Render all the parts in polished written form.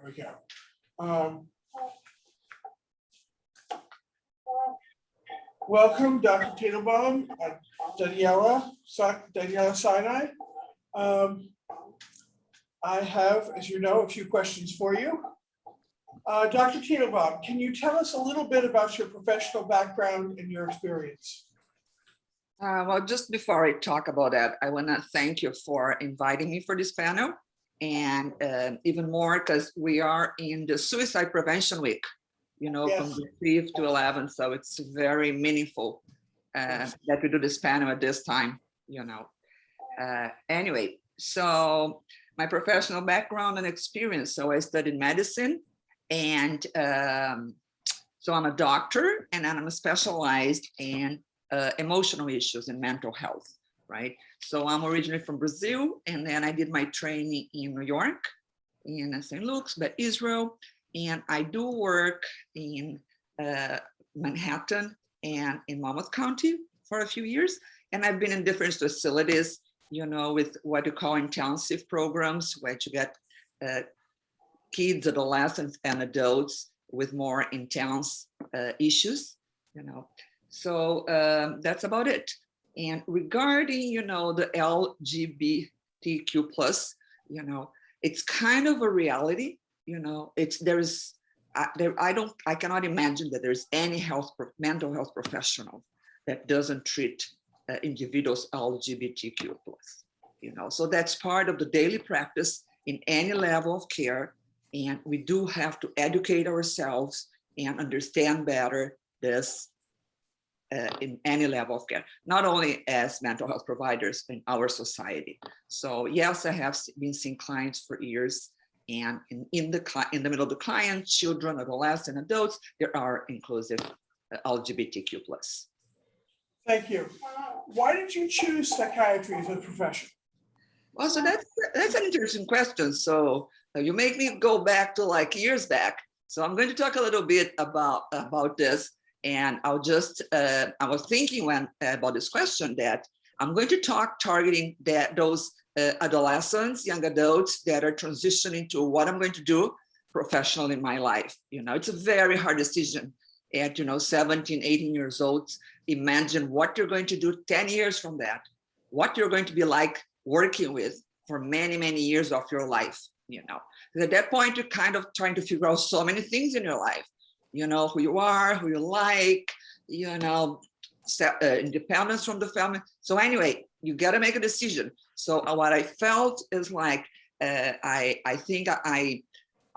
we go. Welcome, Dr. Tetelbom, Daniella Sinai. I have, as you know, a few questions for you. Dr. Tetelbom, can you tell us a little bit about your professional background and your experience? Well, just before I talk about that, I want to thank you for inviting me for this panel, and even more because we are in the Suicide Prevention Week, you know, Yes. from the 5th to 11th. So it's very meaningful that we do this panel at this time, you know. Anyway, so my professional background and experience. So I studied medicine, and so I'm a doctor, and I'm specialized in emotional issues and mental health, right? So I'm originally from Brazil, and then I did my training in New York, in St. Luke's, but Israel, and I do work in Manhattan and in Monmouth County for a few years, and I've been in different facilities, you know, with what you call intensive programs, where you get kids, adolescents, and adults with more intense issues, you know. So that's about it. And regarding, you know, the LGBTQ plus, you know, it's kind of a reality, you know. I cannot imagine that there's any mental health professional that doesn't treat individuals LGBTQ plus, you know. So that's part of the daily practice in any level of care, and we do have to educate ourselves and understand better this in any level of care, not only as mental health providers in our society. So yes, I have been seeing clients for years, and in the middle of the client, children, adolescents, adults, there are inclusive LGBTQ plus. Thank you. Why did you choose psychiatry as a profession? Well, so that's an interesting question. So you make me go back to like years back. So I'm going to talk a little bit about this. And I was thinking about this question that I'm going to targeting those adolescents, young adults that are transitioning to what I'm going to do professionally in my life. You know, it's a very hard decision at, you know, 17, 18 years old. Imagine what you're going to do 10 years from that, what you're going to be like working with for many, many years of your life, you know. Because at that point, you're kind of trying to figure out so many things in your life. You know, who you are, who you like, you know, independence from the family. So anyway, you got to make a decision. So what I felt is like, I think I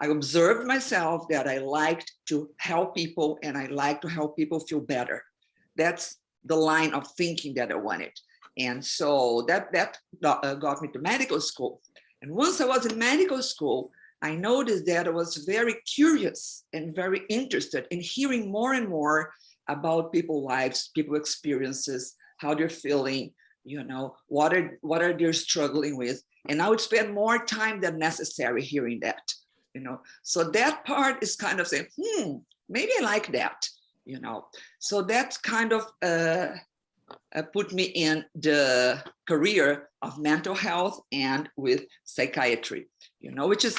observed myself that I liked to help people, and I like to help people feel better. That's the line of thinking that I wanted. And so that got me to medical school. And once I was in medical school, I noticed that I was very curious and very interested in hearing more and more about people's lives, people's experiences, how they're feeling, you know, what are they struggling with. And I would spend more time than necessary hearing that, you know. So that part is kind of saying, maybe I like that, you know. So that's kind of put me in the career of mental health and with psychiatry, you know, which is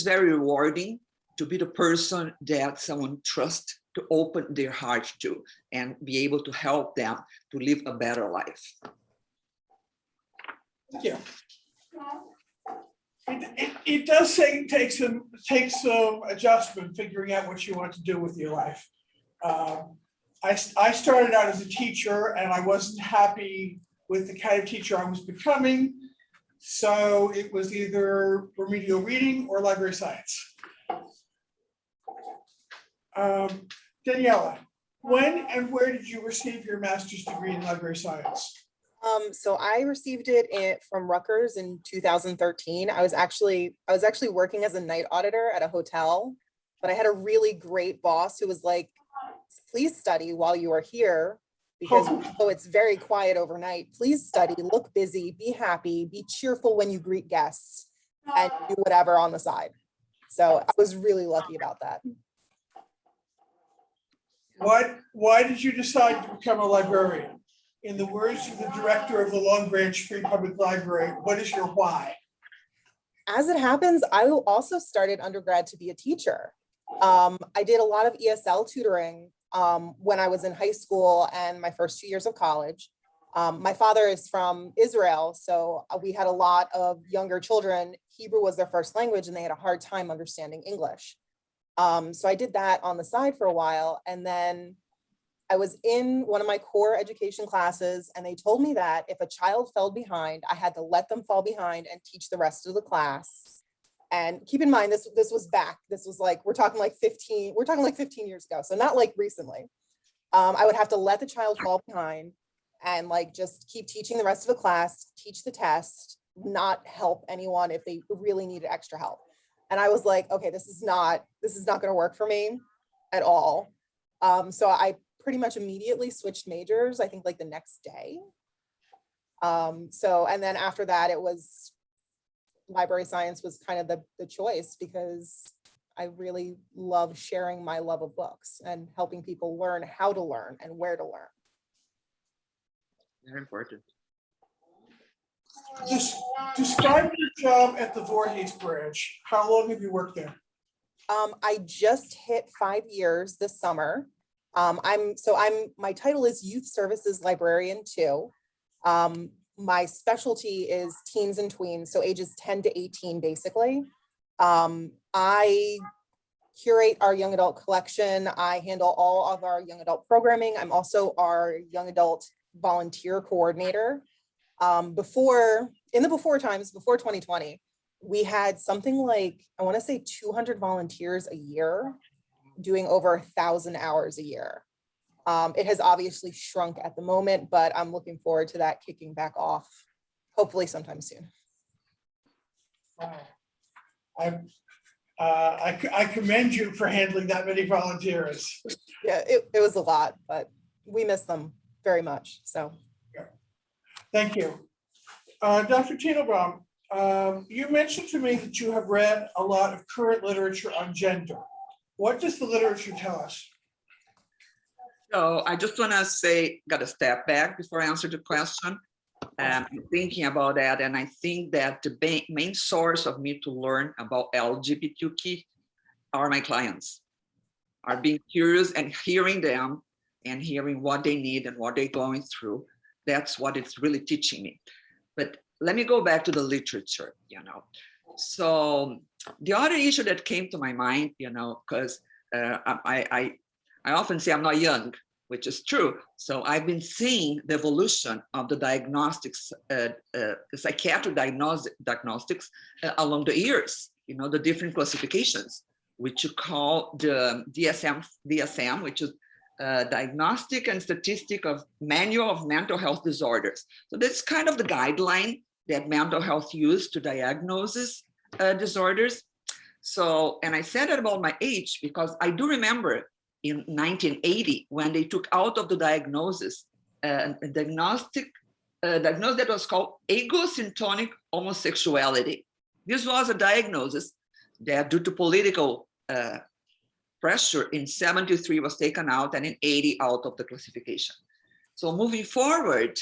very rewarding to be the person that someone trusts to open their heart to and be able to help them to live a better life. Thank you. It does take some adjustment figuring out what you want to do with your life. I started out as a teacher, and I wasn't happy with the kind of teacher I was becoming. So it was either remedial reading or library science. Daniella, when and where did you receive your master's degree in library science? So I received it from Rutgers in 2013. I was actually working as a night auditor at a hotel, but I had a really great boss who was like, please study while you are here, because it's very quiet overnight. Please study, look busy, be happy, be cheerful when you greet guests, and do whatever on the side. So I was really lucky about that. Why did you decide to become a librarian? In the words of the director of the Long Branch Free Public Library, what is your why? As it happens, I also started undergrad to be a teacher. I did a lot of ESL tutoring when I was in high school and my first 2 years of college. My father is from Israel, so we had a lot of younger children. Hebrew was their first language and they had a hard time understanding English. So I did that on the side for a while. And then I was in one of my core education classes and they told me that if a child fell behind, I had to let them fall behind and teach the rest of the class. And keep in mind, this was like, we're talking like 15 years ago. So not like recently. I would have to let the child fall behind and like just keep teaching the rest of the class, teach the test, not help anyone if they really needed extra help. And I was like, okay, this is not going to work for me at all. So I pretty much immediately switched majors, I think like the next day. And then after that, it was library science was kind of the choice because I really love sharing my love of books and helping people learn how to learn and where to learn. Very important. Describe your job at the Voorhees branch. How long have you worked there? I just hit 5 years this summer. My title is Youth Services Librarian too. My specialty is teens and tweens, so ages 10 to 18, basically. I curate our young adult collection. I handle all of our young adult programming. I'm also our young adult volunteer coordinator. Before 2020, we had something like, I want to say 200 volunteers a year doing over 1,000 hours a year. It has obviously shrunk at the moment, but I'm looking forward to that kicking back off, hopefully sometime soon. Wow. I commend you for handling that many volunteers. Yeah, it was a lot, but we miss them very much, so. Thank you. Dr. Tetelbom, you mentioned to me that you have read a lot of current literature on gender. What does the literature tell us? So I just want to say, got to step back before I answer the question. I'm thinking about that, and I think that the main source of me to learn about LGBTQ are my clients, are being curious and hearing them and hearing what they need and what they're going through. That's what it's really teaching me. But let me go back to the literature, So the other issue that came to my mind, because I often say I'm not young, which is true. So I've been seeing the evolution of the diagnostics, the psychiatric diagnostics along the years, the different classifications, which you call the DSM, which is Diagnostic and Statistic of Manual of Mental Health Disorders. So that's kind of the guideline that mental health use to diagnose disorders. So, and I said that about my age because I do remember in 1980 when they took out of the diagnosis a diagnosis that was called agosyntonic homosexuality. This was a diagnosis that, due to political pressure, in 73 was taken out, and in 80 out of the classification. So moving forward,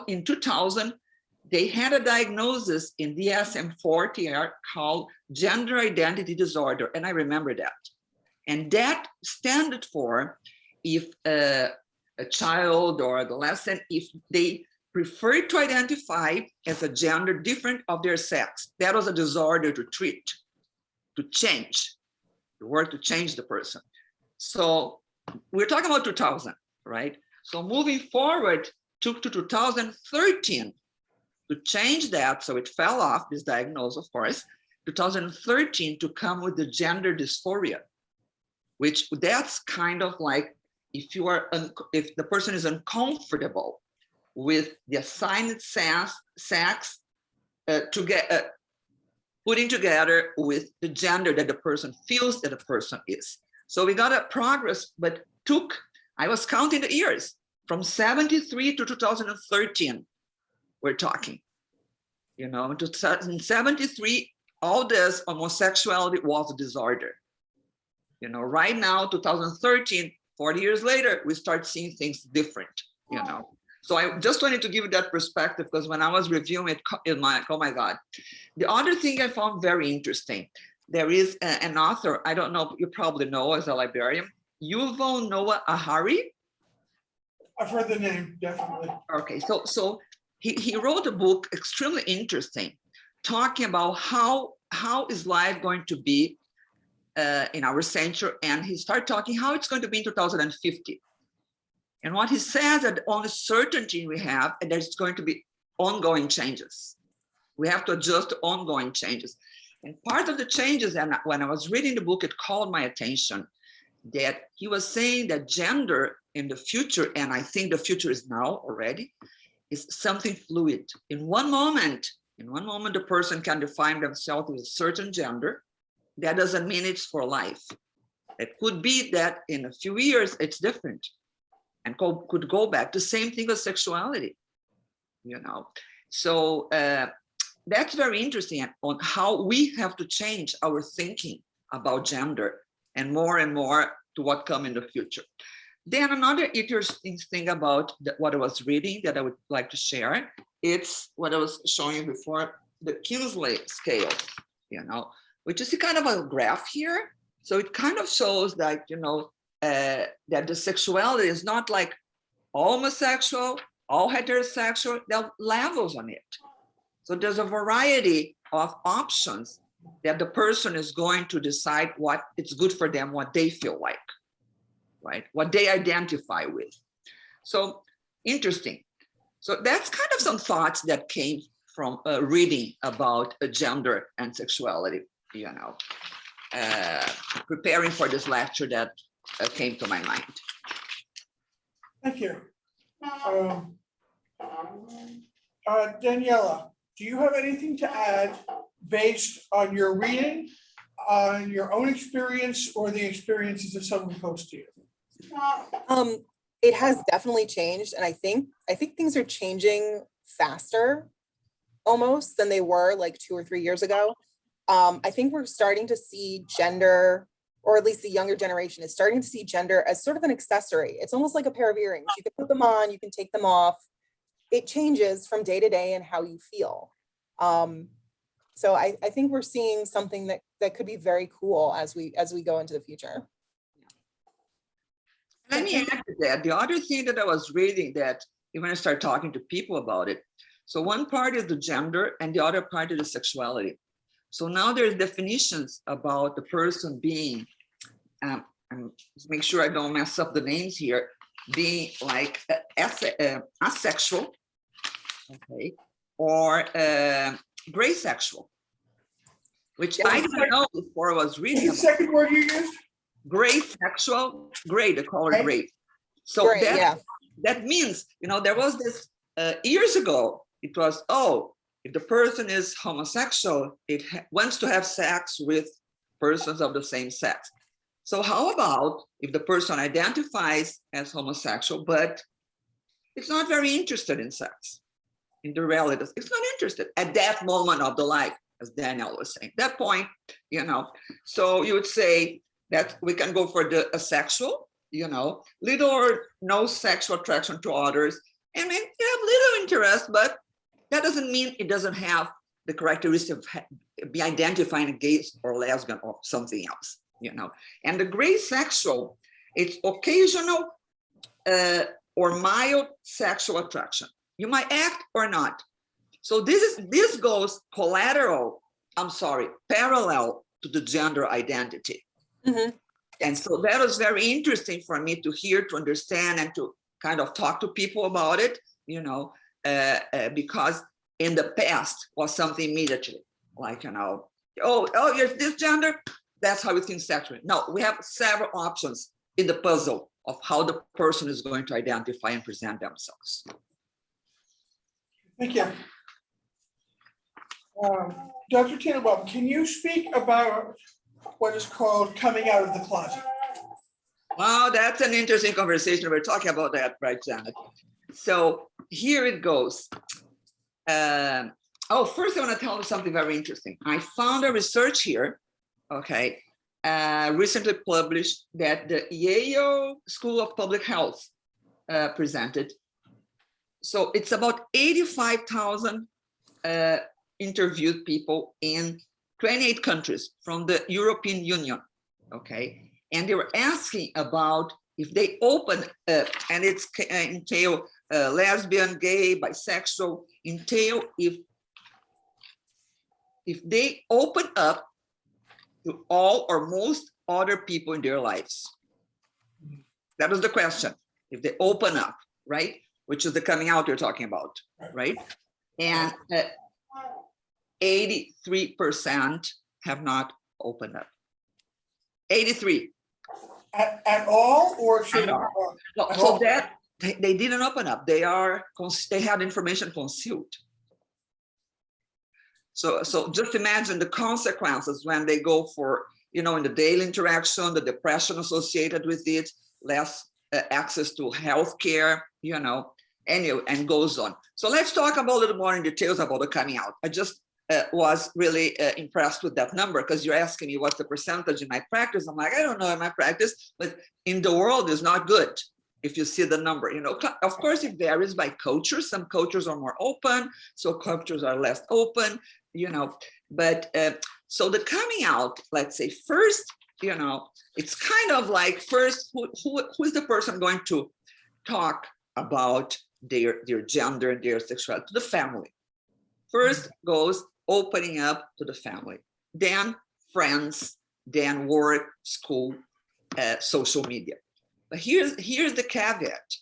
in 2000, they had a diagnosis in DSM-40 called gender identity disorder, and I remember that. And that standard for if a child or adolescent, if they prefer to identify as a gender different of their sex, that was a disorder to treat, to change, the word to change the person. So we're talking about 2000, right? So moving forward, took to 2013 to change that, so it fell off, this diagnosis, of course, 2013 to come with the gender dysphoria, which that's kind of like if the person is uncomfortable with the assigned sex putting together with the gender that the person feels that the person is. So we got a progress, but I was counting the years from 73 to 2013. We're talking, in 2073, all this homosexuality was a disorder. Right now, 2013, 40 years later, we start seeing things different, So I just wanted to give you that perspective, because when I was reviewing it, in my, oh my God. The other thing I found very interesting, there is an author, I don't know, you probably know as a librarian, Yuval Noah Harari. I've heard the name, definitely. Okay, so he wrote a book extremely interesting, talking about how is life going to be in our century, and he started talking how it's going to be in 2050. And what he says that the only certainty we have, and there's going to be ongoing changes. We have to adjust to ongoing changes. And part of the changes, and when I was reading the book, it called my attention that he was saying that gender in the future, and I think the future is now already, is something fluid. In one moment, the person can define themselves with a certain gender. That doesn't mean it's for life. It could be that in a few years, it's different and could go back. The same thing with sexuality, you know. So that's very interesting on how we have to change our thinking about gender and more to what come in the future. Then another interesting thing about what I was reading that I would like to share, it's what I was showing you before, the Kinsley scale, you know, which is a kind of a graph here. So it kind of shows that, you know, that the sexuality is not like all homosexual, all heterosexual, there are levels on it. So there's a variety of options that the person is going to decide what it's good for them, what they feel like, right? What they identify with. So interesting. So that's kind of some thoughts that came from reading about gender and sexuality, you know, preparing for this lecture that came to my mind. Thank you. Daniella, do you have anything to add based on your reading, on your own experience, or the experiences of someone close to you? It has definitely changed, and I think things are changing faster almost than they were like 2 or 3 years ago. I think we're starting to see gender, or at least the younger generation is starting to see gender as sort of an accessory. It's almost like a pair of earrings. You can put them on, you can take them off. It changes from day to day and how you feel. So I think we're seeing something that could be very cool as we go into the future. Let me add to that. The other thing that I was reading that when I start talking to people about it, so one part is the gender and the other part is the sexuality. So now there's definitions about the person being, and make sure I don't mess up the names here, being like asexual, okay, or gray sexual, which I didn't know before I was reading. What's the second word you used? Gray sexual, gray, the color gray. So Great, that means, you know, there was this years ago, it was, oh, if the person is homosexual, it wants to have sex with persons of the same sex. So how about if the person identifies as homosexual, but it's not very interested in sex, in the relatives, it's not interested at that moment of the life, as Danielle was saying, that point, you know, so you would say that we can go for the asexual, you know, little or no sexual attraction to others. I mean, you have little interest, but that doesn't mean it doesn't have the characteristic of be identifying gay or lesbian or something else, you know. And the gray sexual, it's occasional or mild sexual attraction. You might act or not. So this goes parallel to the gender identity. Mm-hmm. And so that was very interesting for me to hear, to understand, and to kind of talk to people about it, you know, because in the past was something immediately like, you know, oh, you're this gender, that's how we think sexually. No, we have several options in the puzzle of how the person is going to identify and present themselves. Thank you. Dr. Tetelbom, can you speak about what is called coming out of the closet? Wow, that's an interesting conversation. We're talking about that, right, Janet? So here it goes. First I want to tell you something very interesting. I found a research here, okay, recently published that the Yale School of Public Health presented. So it's about 85,000 interviewed people in 28 countries from the European Union, okay? And they were asking about if they open up, and it's entail lesbian, gay, bisexual, entail if they open up to all or most other people in their lives. That was the question. If they open up, right? Which is the coming out you're talking about, right? And 83% have not opened up. 83. At all, or should? So that they didn't open up. They had information concealed. So just imagine the consequences when they go for, in the daily interaction, the depression associated with it, less access to healthcare, anyway, and goes on. So let's talk about a little more in details about the coming out. I just was really impressed with that number, because you're asking me what's the percentage in my practice. I'm like, I don't know in my practice, but in the world is not good. If you see the number, of course it varies by culture. Some cultures are more open, so cultures are less open, but so the coming out, let's say first, it's kind of like first, who is the person going to talk about their gender and their sexuality? To the family. First goes opening up to the family, then friends, then work, school, social media. But here's the caveat.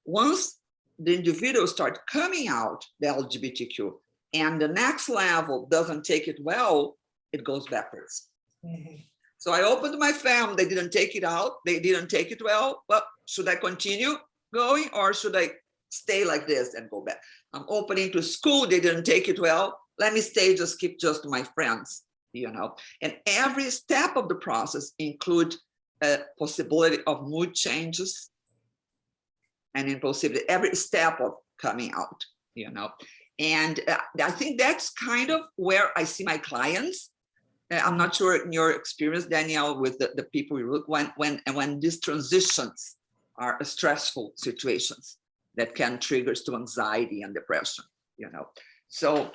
Once the individuals start coming out, the LGBTQ, and the next level doesn't take it well, it goes backwards. Mm-hmm. So I opened my family, they didn't take it out, they didn't take it well. Well, should I continue going, or should I stay like this and go back? I'm opening to school, they didn't take it well. Let me stay, keep just my friends, And every step of the process include a possibility of mood changes, and impossibility, every step of coming out, And I think that's kind of where I see my clients. I'm not sure in your experience, Danielle, with the people you look, when these transitions are stressful situations that can trigger to anxiety and depression, So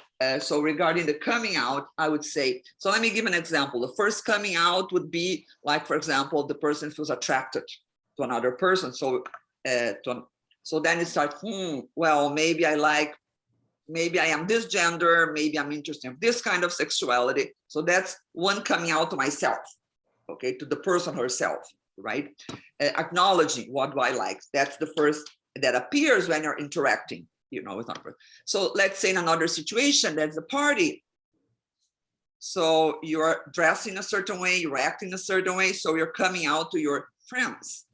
regarding the coming out, I would say, so let me give an example. The first coming out would be like, for example, the person feels attracted to another person. So then you start, well, maybe I am this gender, maybe I'm interested in this kind of sexuality. So that's one coming out to myself, okay, to the person herself, right? Acknowledging what do I like. That's the first that appears when you're interacting, with another. So let's say in another situation, there's a party. So you're dressing a certain way, you're acting a certain way. So you're coming out to your friends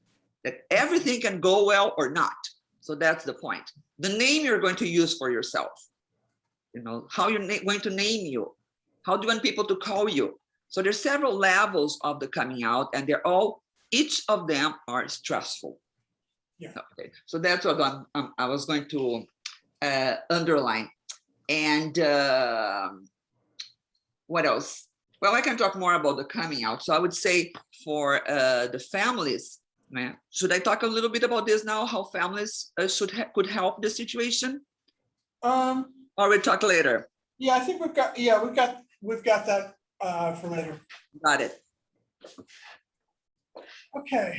that everything can go well or not. So that's the point. The name you're going to use for yourself, how you're going to name you, how do you want people to call you? So there's several levels of the coming out, and each of them are stressful. Yeah. Okay. So that's what I was going to underline. And what else? Well, I can talk more about the coming out. So I would say for the families, should I talk a little bit about this now? How families could help the situation? Or we talk later. Yeah, I think we've got that for later. Got it. Okay.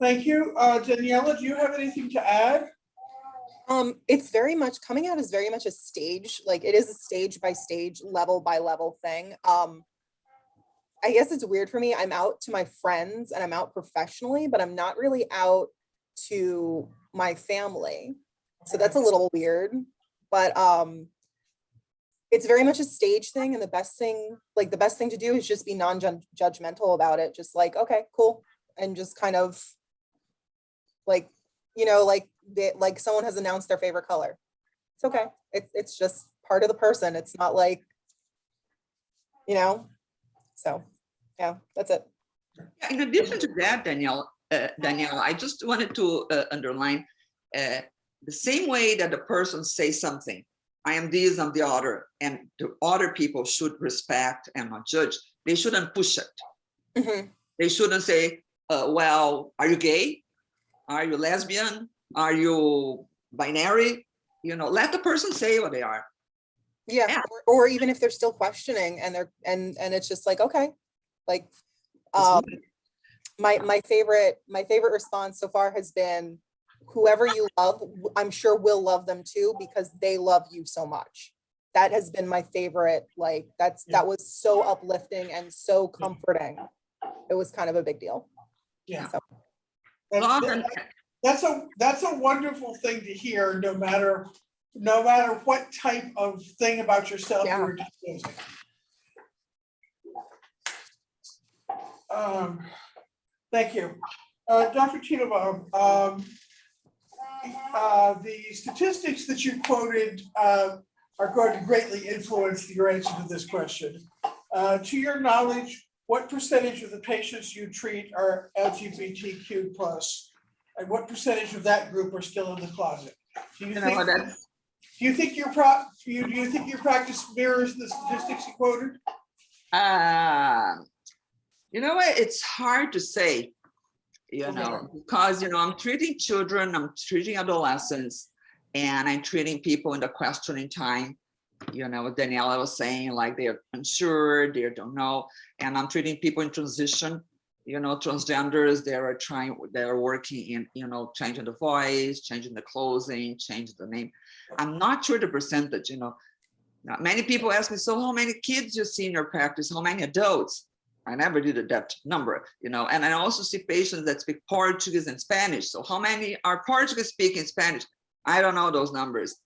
Thank you, Daniella. Do you have anything to add? It's very much, coming out is very much a stage. Like, it is a stage by stage, level by level thing. I guess it's weird for me. I'm out to my friends and I'm out professionally, but I'm not really out to my family. So that's a little weird, but it's very much a stage thing. And the best thing to do is just be non-judgmental about it. Just like, okay, cool. And just kind of like, like someone has announced their favorite color. It's okay. It's just part of the person. It's not like, so yeah, that's it. In addition to that, Danielle, I just wanted to underline the same way that the person says something, I am this, I'm the other, and the other people should respect and not judge. They shouldn't push it. Mm-hmm. They shouldn't say, well, are you gay? Are you lesbian? Are you binary, let the person say what they are. Yeah, Yeah. or even if they're still questioning and they're and it's just like, okay, like my favorite response so far has been, whoever you love, I'm sure will love them too, because they love you so much. That has been my favorite. Like that was so uplifting and so comforting. It was kind of a big deal. Yeah. So. That's a wonderful thing to hear, no matter what type of thing about yourself you're disclosing. Thank you. Dr. Chinobo, the statistics that you quoted are going to greatly influence your answer to this question. To your knowledge, what percentage of the patients you treat are LGBTQ plus, and what percentage of that group are still in the closet? Do you think your practice mirrors the statistics you quoted? You know what? It's hard to say, because I'm treating children, I'm treating adolescents, and I'm treating people in the questioning time. What Daniella was saying, like they're unsure, they don't know, and I'm treating people in transition. Transgenders, they're working in, changing the voice, changing the clothing, changing the name. I'm not sure the percentage, Many people ask me, so how many kids you see in your practice? How many adults? I never did that number, and I also see patients that speak Portuguese and Spanish. So how many are Portuguese speaking Spanish? I don't know those numbers,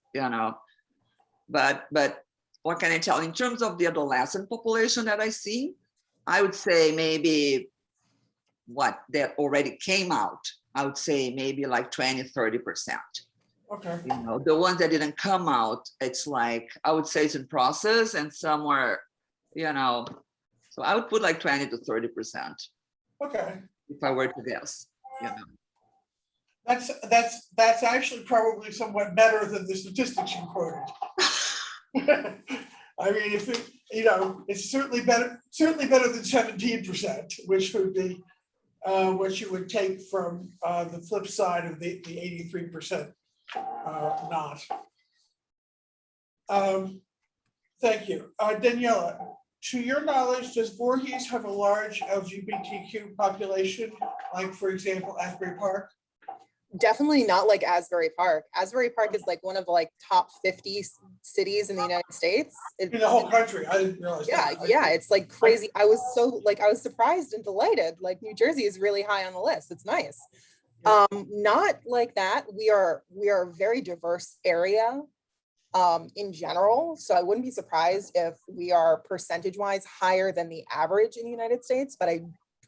but what can I tell? In terms of the adolescent population that I see, I would say maybe that already came out, I would say maybe like 20-30%. Okay. The ones that didn't come out, it's like, I would say it's in process, and somewhere, so I would put like 20-30%. Okay. If I were to guess, That's actually probably somewhat better than the statistics you quoted. I mean, if it, it's certainly better than 17%, which would be what you would take from the flip side of the 83% not. Thank you. Daniella, to your knowledge, does Voorhees have a large LGBTQ population, like, for example, Asbury Park? Definitely not like Asbury Park. Asbury Park is like one of the top 50 cities in the United States. In the whole country. I didn't realize that. Yeah, it's like crazy. I was surprised and delighted. Like, New Jersey is really high on the list. It's nice. Not like that. We are a very diverse area in general. So I wouldn't be surprised if we are percentage-wise higher than the average in the United States, but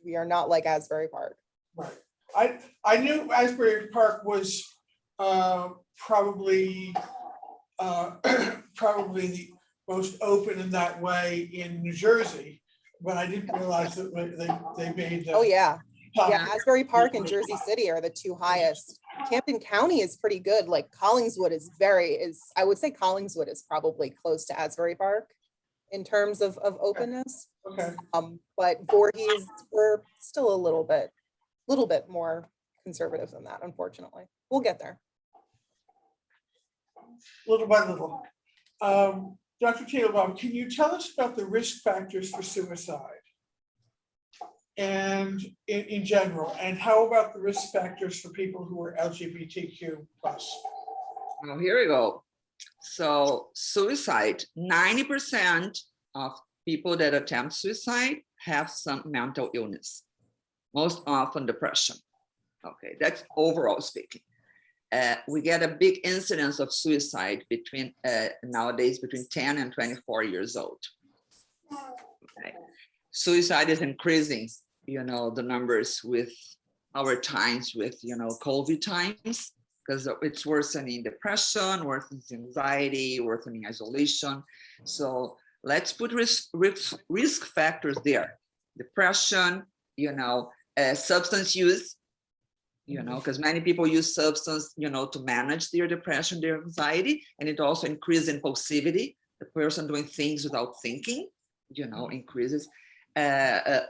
we are not like Asbury Park. Right. I knew Asbury Park was probably the most open in that way in New Jersey, but I didn't realize that they made. Oh yeah, Asbury Park and Jersey City are the two highest. Camden County is pretty good. Like Collingswood I would say Collingswood is probably close to Asbury Park in terms of openness. Okay. But Voorhees, we're still a little bit more conservative than that, unfortunately. We'll get there. Little by little. Dr. Tetelbom, can you tell us about the risk factors for suicide and in general, and how about the risk factors for people who are LGBTQ plus? Well, here we go. So suicide, 90% of people that attempt suicide have some mental illness, most often depression. Okay, that's overall speaking. We get a big incidence of suicide nowadays between 10 and 24 years old. Okay. Suicide is increasing, the numbers with our times, with, COVID times, because it's worsening depression, worsening anxiety, worsening isolation. So let's put risk factors there. Depression, substance use, because many people use substance, to manage their depression, their anxiety, and it also increases impulsivity. The person doing things without thinking, increases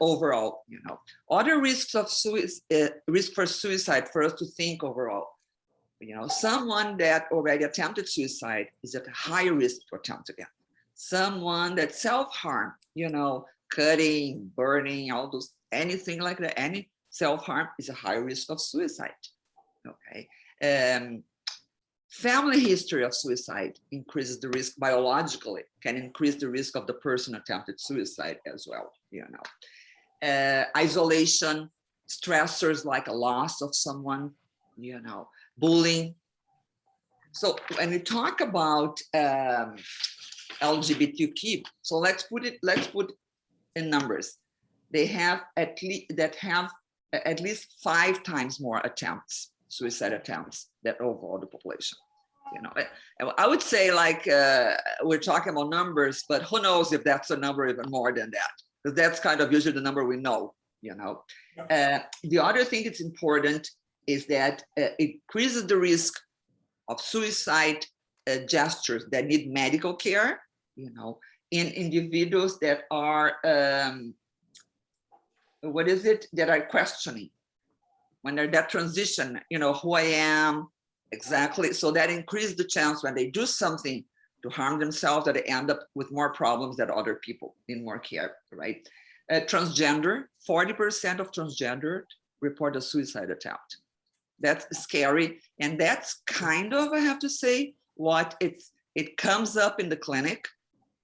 overall, Other risks of risk for suicide, for us to think overall. You know, someone that already attempted suicide is at a higher risk to attempt again. Someone that self-harm, you know, cutting, burning, all those, anything like that, any self-harm is a higher risk of suicide. Okay. Family history of suicide increases the risk biologically, can increase the risk of the person attempted suicide as well, you know. Isolation, stressors like a loss of someone, you know, bullying. So when we talk about LGBTQ, so let's put in numbers. They have at least 5 times more attempts, suicide attempts, than overall the population. You know, I would say like we're talking about numbers, but who knows if that's a number even more than that, because that's kind of usually the number we know. You know, the other thing that's important is that it increases the risk of suicide gestures that need medical care, you know, in individuals that are, that are questioning, when they're that transition, you know, who I am, exactly. So that increases the chance when they do something to harm themselves that they end up with more problems than other people, need more care, right? Transgender, 40% of transgender report a suicide attempt. That's scary. And that's kind of, I have to say, what it comes up in the clinic.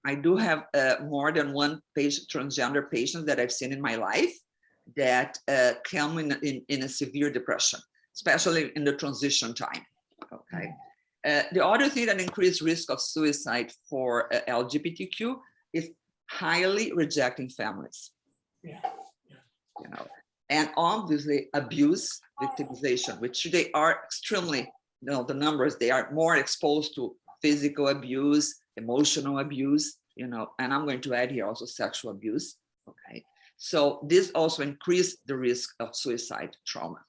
I do have more than one transgender patient that I've seen in my life that come in a severe depression, especially in the transition time. Okay. The other thing that increases risk of suicide for LGBTQ is highly rejecting families. Yeah. You know, and obviously abuse, victimization, which they are extremely, you know, the numbers, they are more exposed to physical abuse, emotional abuse, you know, and I'm going to add here also sexual abuse. Okay. So this also increased the risk of suicide trauma.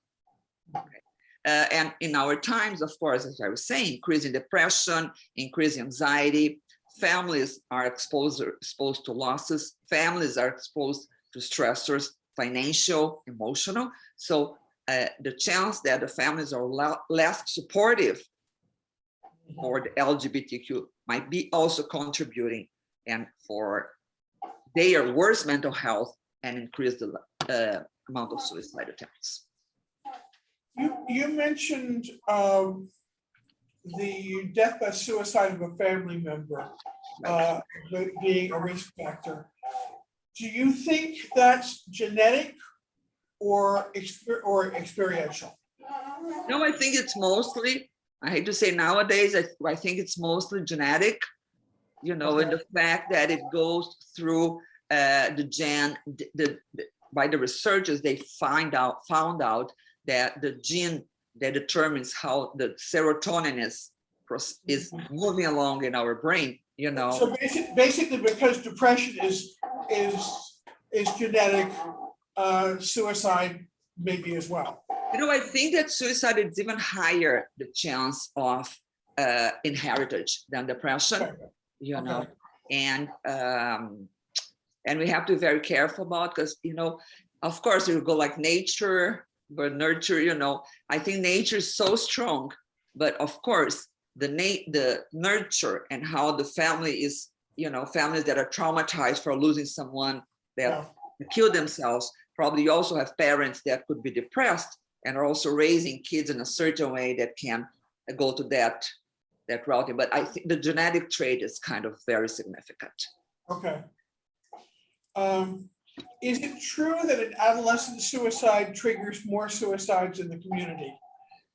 Okay. And in our times, of course, as I was saying, increasing depression, increasing anxiety, families are exposed to losses, families are exposed to stressors, financial, emotional. So the chance that the families are less supportive for the LGBTQ might be also contributing and for their worse mental health and increase the amount of suicide attempts. You mentioned the death by suicide of a family member being a risk factor. Do you think that's genetic or experiential? No, I think it's mostly, I hate to say nowadays, I think it's mostly genetic, you know, in the fact that it goes through the gene, by the researchers, they found out that the gene that determines how the serotonin is moving along in our brain, you know. So basically because depression is genetic, suicide maybe as well. You know, I think that suicide is even higher the chance of inheritance than depression, you know, and we have to be very careful about, because, you know, of course you go like nature, but nurture, you know, I think nature is so strong, but of course the nurture and how the family is, you know, families that are traumatized for losing someone that killed themselves, probably also have parents that could be depressed and are also raising kids in a certain way that can go to that route. But I think the genetic trait is kind of very significant. Okay. Is it true that an adolescent suicide triggers more suicides in the community?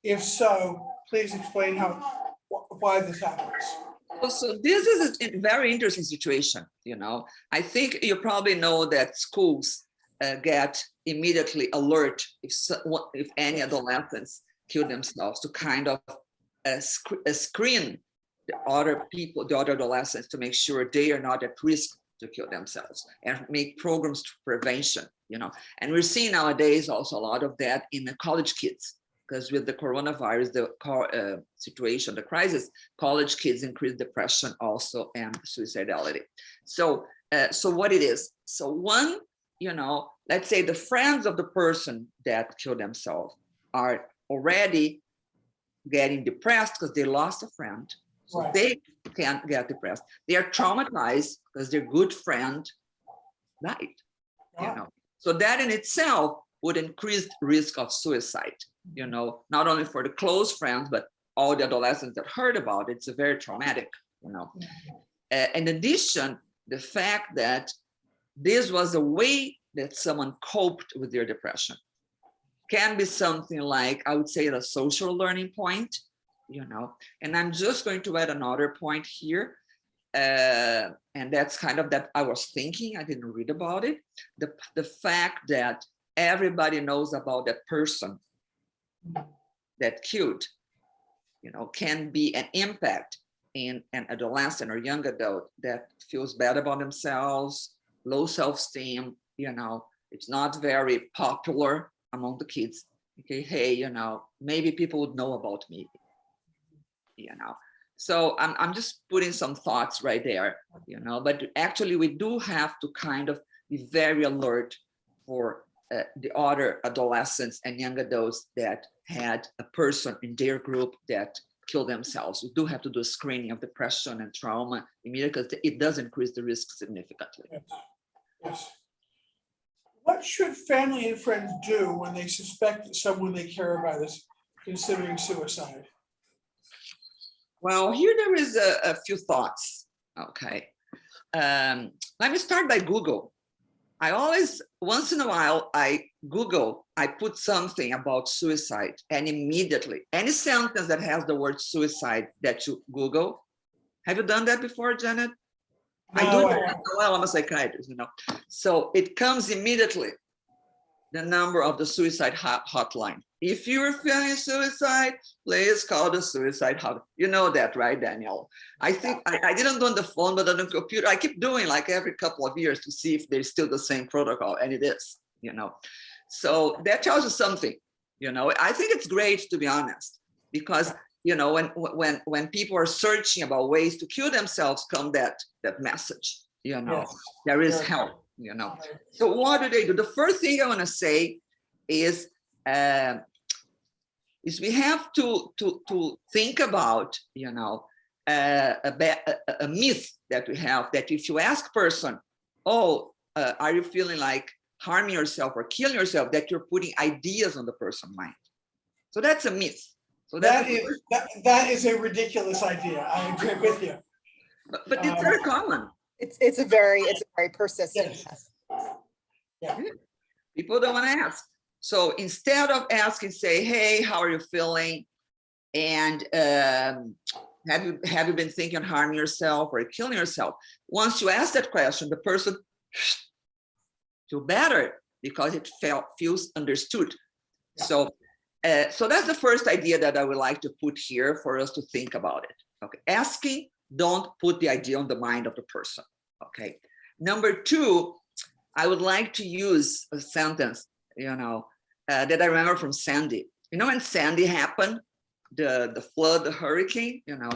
If so, please explain why this happens. So this is a very interesting situation. You know, I think you probably know that schools get immediately alert if any adolescents kill themselves, to kind of screen the other people, the other adolescents, to make sure they are not at risk to kill themselves, and make programs to prevention, you know. And we're seeing nowadays also a lot of that in the college kids, because with the coronavirus, the situation, the crisis, college kids increase depression also and suicidality. So, so what it is, so one, you know, let's say the friends of the person that killed themselves are already getting depressed because they lost a friend. So Right. they can't get depressed. They are traumatized because their good friend died, you know. So that in itself would increase the risk of suicide, you know, not only for the close friends, but all the adolescents that heard about it. It's a very traumatic, you know. In addition, the fact that this was a way that someone coped with their depression can be something like, I would say, a social learning point, you know. And I'm just going to add another point here. And that's kind of that I was thinking, I didn't read about it. The fact that everybody knows about that person that killed, you know, can be an impact in an adolescent or young adult that feels bad about themselves, low self-esteem, you know, it's not very popular among the kids. Okay, hey, you know, maybe people would know about me, you know. So I'm just putting some thoughts right there, you know, but actually we do have to kind of be very alert for the other adolescents and young adults that had a person in their group that killed themselves. We do have to do a screening of depression and trauma immediately because it does increase the risk significantly. Yes. Yes. What should family and friends do when they suspect that someone they care about is considering suicide? Well, here there is a few thoughts, okay. Let me start by Google. I always, once in a while, I Google, I put something about suicide and immediately, any sentence that has the word suicide that you Google. Have you done that before, Janet? No, I do I that. Well, I'm a psychiatrist, you know. So it comes immediately, the number of the suicide hotline. If you're feeling suicide, please call the suicide hotline. You know that, right, Danielle? I think I didn't do on the phone, but on the computer, I keep doing like every couple of years to see if there's still the same protocol, and it is, you know. So that tells you something, you know. I think it's great, to be honest, because, you know, when people are searching about ways to kill themselves, come that message, you know, Yes. there is Sure. help, you know. So what do they do? The first thing I want to say is we have to think about, you know, a myth that we have, that if you ask a person, oh, are you feeling like harming yourself or killing yourself, that you're putting ideas on the person's mind. So that's a myth. So that is a ridiculous idea. I agree with you. But it's very common. It's a very persistent. Yes. Yeah. People don't want to ask. So instead of asking, say, hey, how are you feeling? And have you been thinking of harming yourself or killing yourself? Once you ask that question, the person feels better because it feels understood. Yeah. So that's the first idea that I would like to put here for us to think about it. Okay, asking, don't put the idea on the mind of the person. Okay. Number two, I would like to use a sentence, you know, that I remember from Sandy. You know, when Sandy happened, the flood, the hurricane, you know,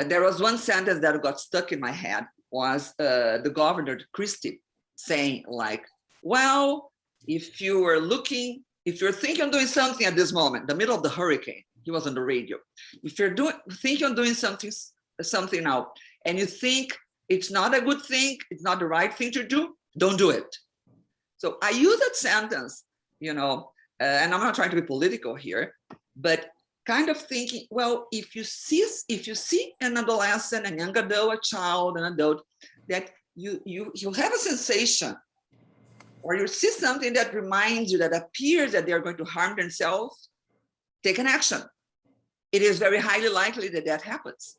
there was one sentence that got stuck in my head, was the governor, Christie, saying like, well, if you're thinking of doing something at this moment, the middle of the hurricane, he was on the radio. If you're thinking of doing something now, and you think it's not a good thing, it's not the right thing to do, don't do it. So I use that sentence, you know, and I'm not trying to be political here, but kind of thinking, well, if you see an adolescent, a young adult, a child, an adult, that you have a sensation, or you see something that reminds you, that appears that they are going to harm themselves, take an action. It is very highly likely that that happens.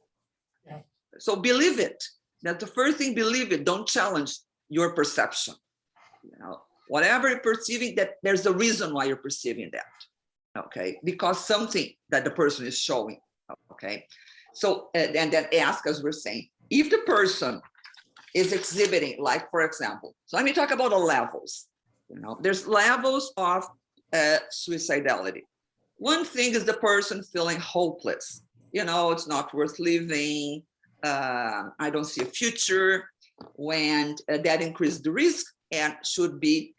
Yeah. So believe it. That's the first thing, believe it. Don't challenge your perception. You know, whatever you're perceiving, that there's a reason why you're perceiving that. Okay, because something that the person is showing. Okay, so and then ask, as we're saying, if the person is exhibiting, like, for example, so let me talk about the levels. You know, there's levels of suicidality. One thing is the person feeling hopeless. You know, it's not worth living. I don't see a future. When that increases the risk, and should be,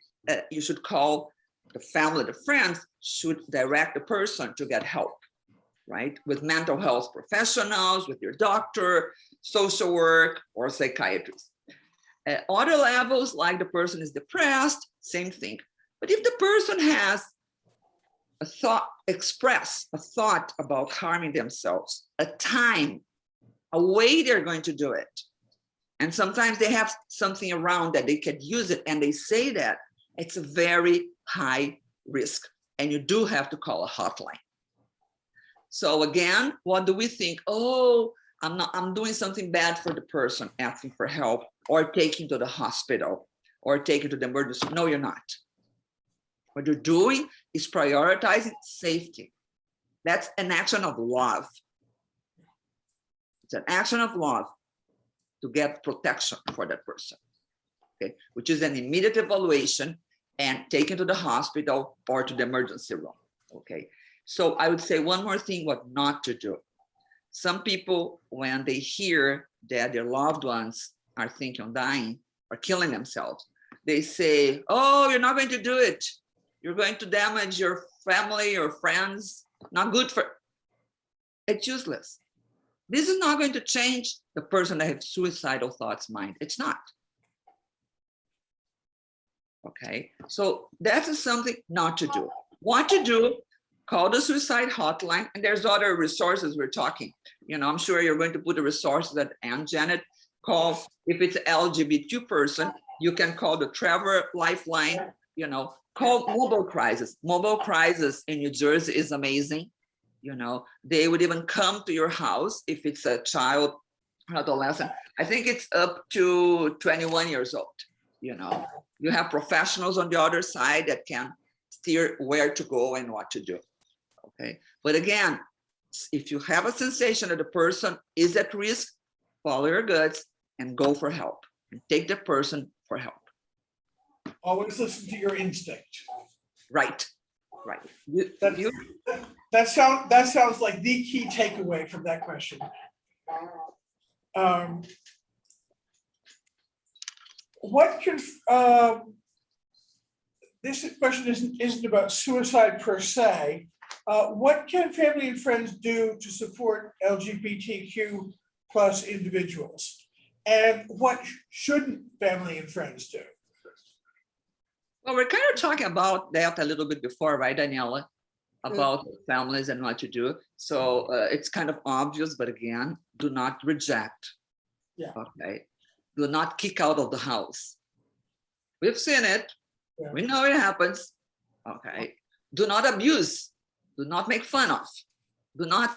you should call the family, the friends should direct the person to get help. right? With mental health professionals, with your doctor, social work, or psychiatrist. At other levels, like the person is depressed, same thing. But if the person has a thought, express a thought about harming themselves, a time, a way they're going to do it, and sometimes they have something around that they can use it, and they say that, it's a very high risk, and you do have to call a hotline. So again, what do we think? Oh, I'm doing something bad for the person asking for help, or taking to the hospital, or taking to the emergency. No, you're not. What you're doing is prioritizing safety. That's an action of love. It's an action of love to get protection for that person, okay? Which is an immediate evaluation and taken to the hospital or to the emergency room, okay? So I would say one more thing, what not to do. Some people, when they hear that their loved ones are thinking of dying or killing themselves, they say, oh, you're not going to do it. You're going to damage your family or friends. Not good for, it's useless. This is not going to change the person that has suicidal thoughts mind. It's not. Okay, so that is something not to do. What to do, call the suicide hotline, and there's other resources we're talking. You know, I'm sure you're going to put the resources at end, Janet. Call, if it's an LGBT person, you can call the Trevor Lifeline, you know, call Mobile Crisis. Mobile Crisis in New Jersey is amazing. You know, they would even come to your house if it's a child or adolescent. I think it's up to 21 years old. You know, you have professionals on the other side that can steer where to go and what to do. Okay, but again, if you have a sensation that the person is at risk, follow your guts and go for help, and take the person for help. Always listen to your instinct. Right, right. That sounds like the key takeaway from that question. What can this question isn't about suicide per se. What can family and friends do to support LGBTQ plus individuals? And what shouldn't family and friends do? Well, we're kind of talking about that a little bit before, right, Daniella? About families and what to do. So it's kind of obvious, but again, do not reject. Yeah. Okay. Do not kick out of the house. We've seen it. Yeah. We know it happens. Okay. Do not abuse. Do not make fun of. Do not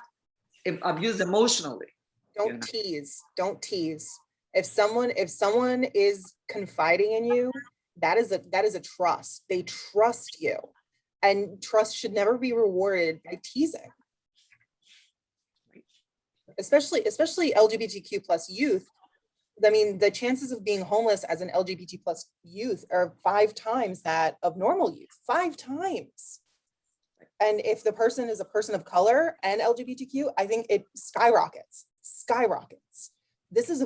abuse emotionally. Don't tease. Don't tease. If someone is confiding in you, that is a trust. They trust you, and trust should never be rewarded by teasing. Especially LGBTQ plus youth. I mean, the chances of being homeless as an LGBT plus youth are 5 times that of normal youth. 5 times. And if the person is a person of color and LGBTQ, I think it skyrockets. This is a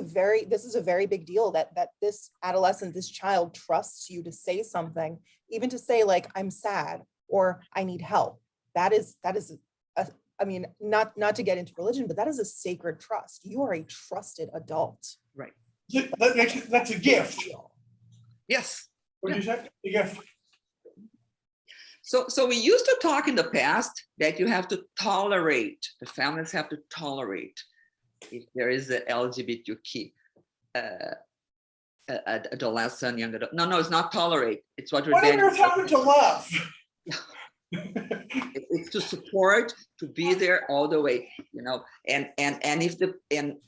very big deal that this adolescent, this child trusts you to say something, even to say like, I'm sad or I need help. That is I mean, not to get into religion, but that is a sacred trust. You are a trusted adult. Right. That's a gift. Yes. What did you say? A gift. So we used to talk in the past that you have to tolerate, the families have to tolerate if there is an LGBTQ adolescent, young adult. No, it's not tolerate. It's what we're doing. Whatever happened to love? It's to support, to be there all the way, you know, and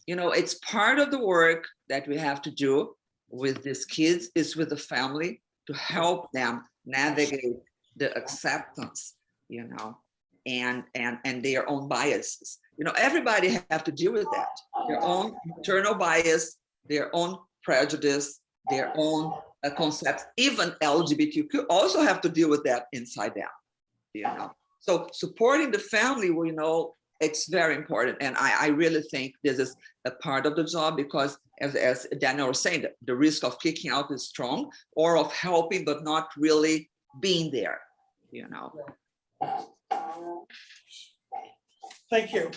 you know, it's part of the work that we have to do with these kids is with the family to help them navigate the acceptance, you know, and their own biases. You know, everybody have to deal with that, their own internal bias, their own prejudice, their own concepts. Even LGBTQ also have to deal with that inside them, you know. So supporting the family, you know, it's very important. And I really think this is a part of the job because as Danielle was saying, the risk of kicking out is strong, or of helping but not really being there, you know. Thank you.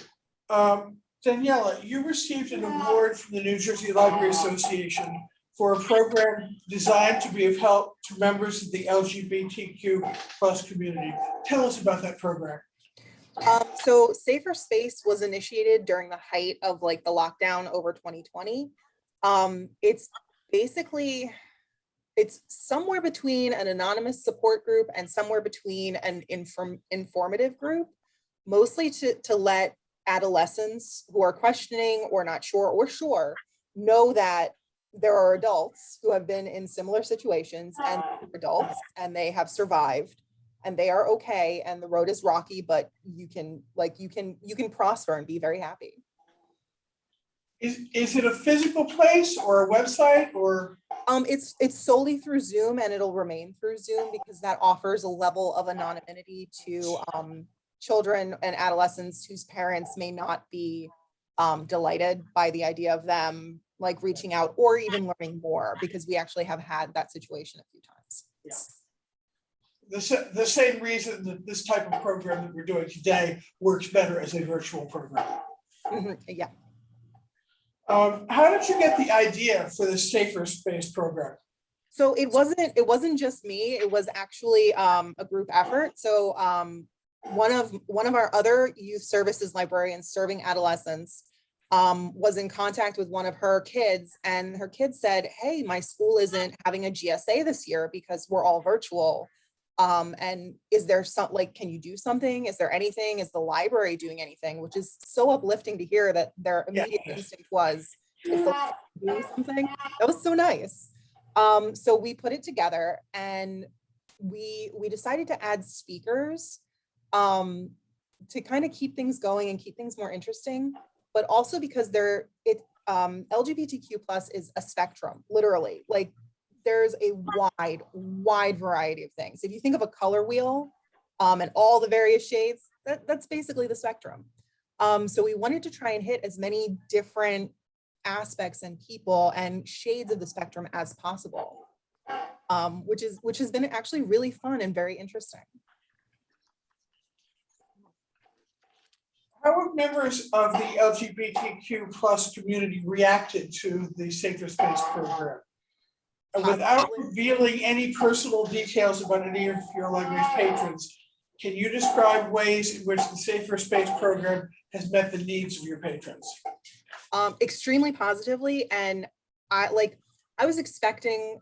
Daniella, you received an award from the New Jersey Library Association for a program designed to be of help to members of the LGBTQ plus community. Tell us about that program. So Safer Space was initiated during the height of like the lockdown over 2020. It's basically, it's somewhere between an anonymous support group and somewhere between an informative group, mostly to let adolescents who are questioning or not sure or sure know that there are adults who have been in similar situations and adults and they have survived and they are okay and the road is rocky, but you can prosper and be very happy. Is it a physical place or a website or? It's solely through Zoom and it'll remain through Zoom because that offers a level of anonymity to children and adolescents whose parents may not be delighted by the idea of them like reaching out or even learning more, because we actually have had that situation a few times. Yeah. The same reason that this type of program that we're doing today works better as a virtual program. Yeah. How did you get the idea for the Safer Space program? So it wasn't just me, it was actually a group effort. So one of our other youth services librarians serving adolescents was in contact with one of her kids, and her kid said, hey, my school isn't having a GSA this year because we're all virtual. And is there some, like, can you do something? Is there anything? Is the library doing anything? Which is so uplifting to hear that their immediate instinct was, is the library doing something? That was so nice. So we put it together and we decided to add speakers to kind of keep things going and keep things more interesting, but also because LGBTQ plus is a spectrum, literally. Like there's a wide variety of things. If you think of a color wheel and all the various shades, that's basically the spectrum. So we wanted to try and hit as many different aspects and people and shades of the spectrum as possible, which has been actually really fun and very interesting. How have members of the LGBTQ plus community reacted to the Safer Space program? And without revealing any personal details about any of your library's patrons, can you describe ways in which the Safer Space program has met the needs of your patrons? Extremely positively, and I was expecting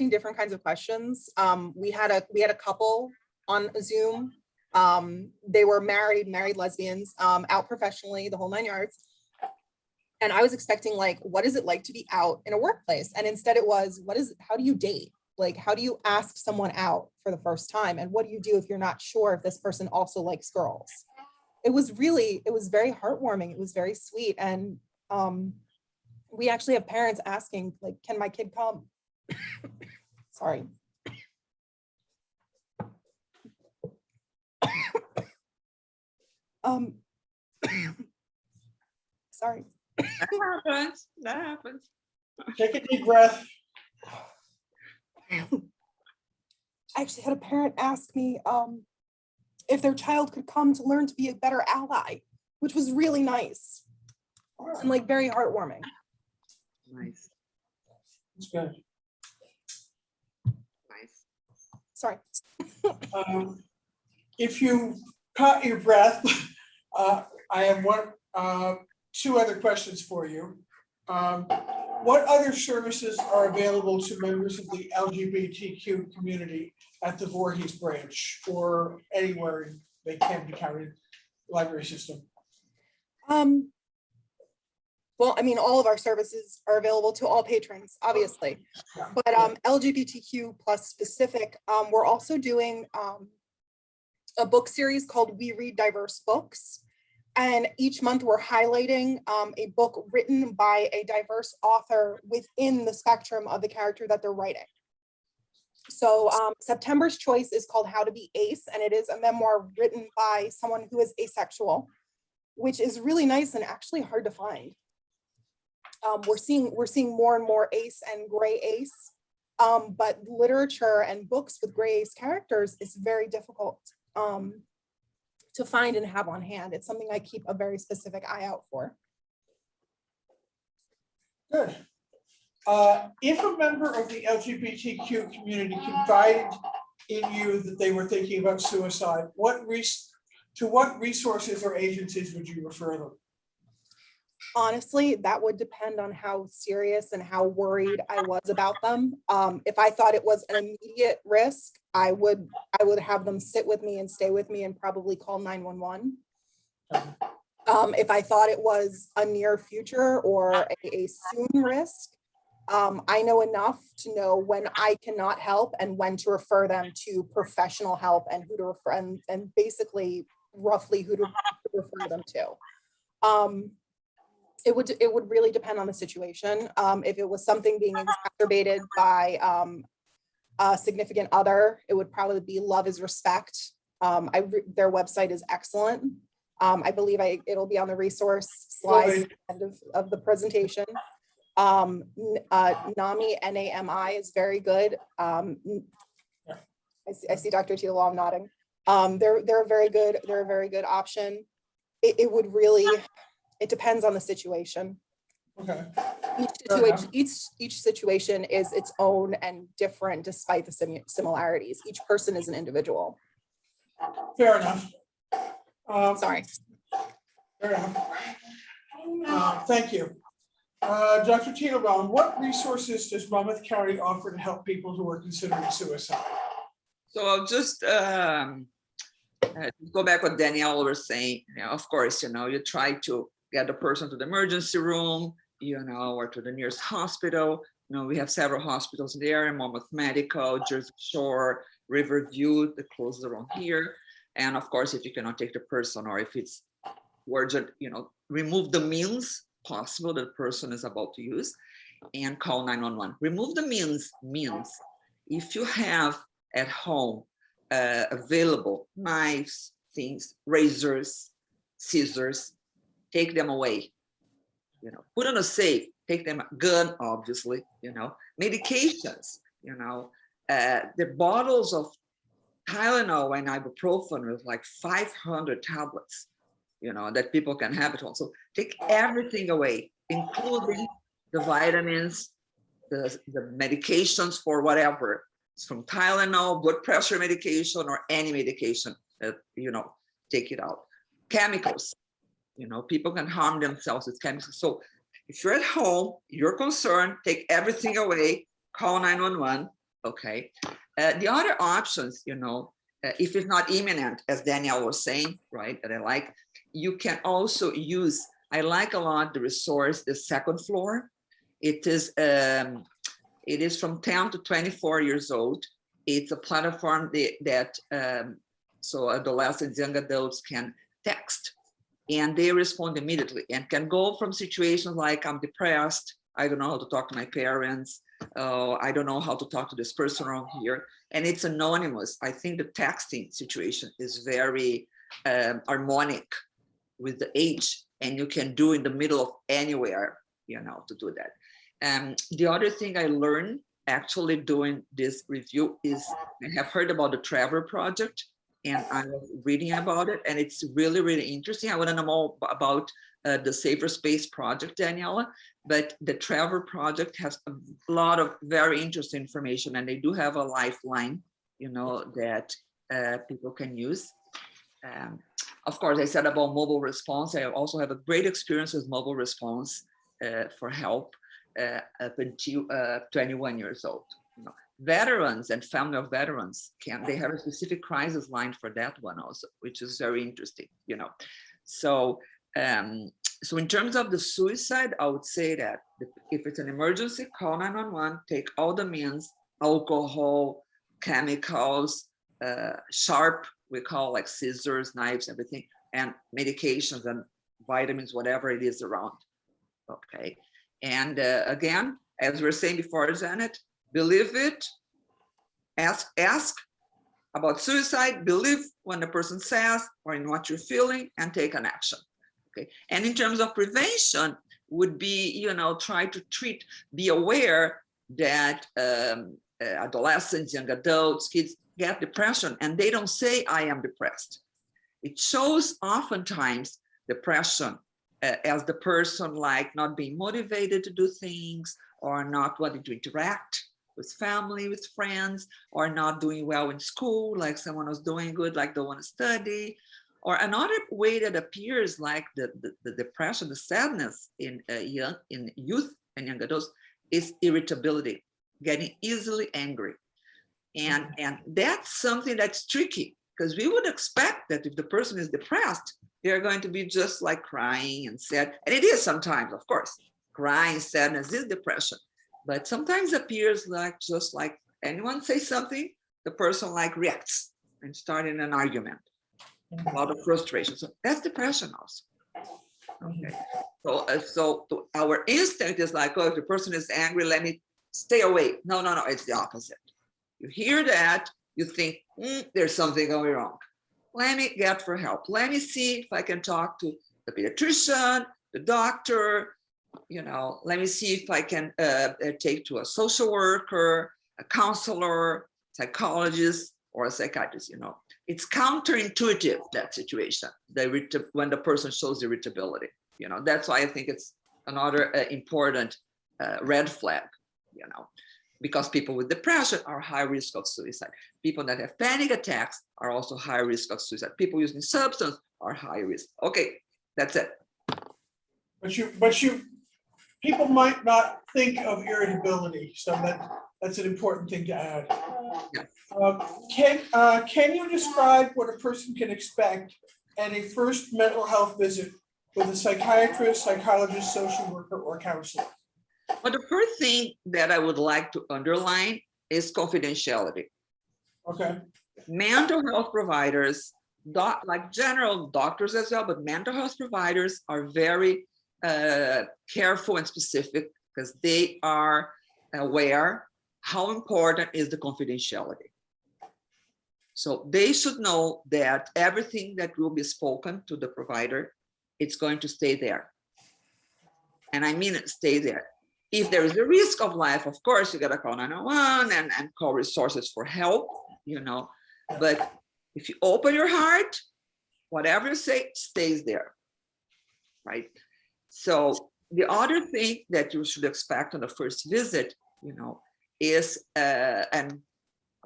different kinds of questions. We had a couple on Zoom. They were married lesbians, out professionally, the whole 9 yards. And I was expecting like, what is it like to be out in a workplace? And instead it was, how do you date? Like, how do you ask someone out for the first time? And what do you do if you're not sure if this person also likes girls? It was very heartwarming. It was very sweet. And we actually have parents asking, like, can my kid come? Sorry. Sorry. That happens. Take a deep breath. I actually had a parent ask me if their child could come to learn to be a better ally, which was really nice and like very heartwarming. Nice. That's good. Nice. Sorry. If you caught your breath, I have two other questions for you. What other services are available to members of the LGBTQ community at the Voorhees branch or anywhere in the Camden County library system? Well, I mean, all of our services are available to all patrons, obviously, but LGBTQ plus specific, we're also doing a book series called We Read Diverse Books. And each month we're highlighting a book written by a diverse author within the spectrum of the character that they're writing. So September's choice is called How to Be Ace, and it is a memoir written by someone who is asexual, which is really nice and actually hard to find. We're seeing more and more ace and gray ace, but literature and books with gray ace characters is very difficult. to find and have on hand. It's something I keep a very specific eye out for. Good. If a member of the LGBTQ community confided in you that they were thinking about suicide, to what resources or agencies would you refer them? Honestly, that would depend on how serious and how worried I was about them. If I thought it was an immediate risk, I would have them sit with me and stay with me and probably call 911. If I thought it was a near future or a soon risk, I know enough to know when I cannot help and when to refer them to professional help and who to refer and basically roughly who to refer them to. It would really depend on the situation. If it was something being exacerbated by a significant other, it would probably be Love is Respect. Their website is excellent. I believe it'll be on the resource slides at the end of the presentation. NAMI, N-A-M-I is very good. I see Dr. Tetelbom nodding. They're a very good option. It would really, it depends on the situation. Okay. Each situation is its own and different despite the similarities. Each person is an individual. Fair enough. Sorry. Fair enough. Thank you. Dr. Tetelbom, what resources does Monmouth County offer to help people who are considering suicide? So I'll just go back what Danielle was saying. Of course, you try to get the person to the emergency room, or to the nearest hospital. We have several hospitals in the area, Monmouth Medical, Jersey Shore, Riverview, the closest around here. And of course, if you cannot take the person or if it's urgent, remove the means possible that the person is about to use and call 911. Remove the means if you have at home available knives, things, razors, scissors, take them away. Put on a safe, take them, gun, obviously, medications, the bottles of Tylenol and ibuprofen with like 500 tablets, that people can have at home. So take everything away, including the vitamins, the medications for whatever. It's from Tylenol, blood pressure medication, or any medication that, take it out. Chemicals, people can harm themselves with chemicals. So if you're at home, you're concerned, take everything away, call 911, okay? The other options, if it's not imminent, as Danielle was saying, right, that I like, you can also use, I like a lot the resource, the second floor. It is from 10 to 24 years old. It's a platform that so adolescents, young adults can text and they respond immediately and can go from situations like I'm depressed, I don't know how to talk to my parents, I don't know how to talk to this person around here, and it's anonymous. I think the texting situation is very harmonic with the age, and you can do in the middle of anywhere, to do that. The other thing I learned actually doing this review is I have heard about the Trevor Project, and I was reading about it, and it's really, really interesting. I want to know more about the Safer Space Project, Daniella, but the Trevor Project has a lot of very interesting information, and they do have a lifeline, that people can use. Of course, I said about mobile response. I also have a great experience with mobile response for help up until 21 years old. Veterans and family of veterans they have a specific crisis line for that one also, which is very interesting, So, so in terms of the suicide, I would say that if it's an emergency, call 911, take all the means, alcohol, chemicals, sharp, we call like scissors, knives, everything, and medications and vitamins, whatever it is around. Okay. And again, as we were saying before, Janet, believe it, ask about suicide, believe when the person says or in what you're feeling, and take an action. Okay. And in terms of prevention would be, try to treat, be aware that adolescents, young adults, kids get depression and they don't say I am depressed. It shows oftentimes depression as the person like not being motivated to do things, or not wanting to interact with family, with friends, or not doing well in school, like someone was doing good, like don't want to study. Or another way that appears like the depression, the sadness in youth and young adults is irritability, getting easily angry. And that's something that's tricky, because we would expect that if the person is depressed, they're going to be just like crying and sad. And it is sometimes, of course, crying, sadness is depression, but sometimes appears like just like anyone say something, the person like reacts and starting an argument. A lot of frustration. So that's depression also. Okay. So our instinct is like, oh, if the person is angry, let me stay away. No, it's the opposite. You hear that, you think, there's something going wrong. Let me get for help. Let me see if I can talk to the pediatrician, the doctor, let me see if I can take to a social worker, a counselor, psychologist, or a psychiatrist, It's counterintuitive, that situation, when the person shows irritability. That's why I think it's another important red flag, because people with depression are high risk of suicide. People that have panic attacks are also high risk of suicide. People using substance are high risk. Okay, that's it. But people might not think of irritability, so that's an important thing to add. Yeah. Can you describe what a person can expect at a first mental health visit with a psychiatrist, psychologist, social worker, or counselor? Well, the first thing that I would like to underline is confidentiality. Okay. Mental health providers, like general doctors as well, but mental health providers are very careful and specific, because they are aware how important is the confidentiality. So they should know that everything that will be spoken to the provider, it's going to stay there. And I mean, stay there. If there is a risk of life, of course, you got to call 911 and call resources for help, But if you open your heart, whatever you say stays there, right? So the other thing that you should expect on the first visit, is a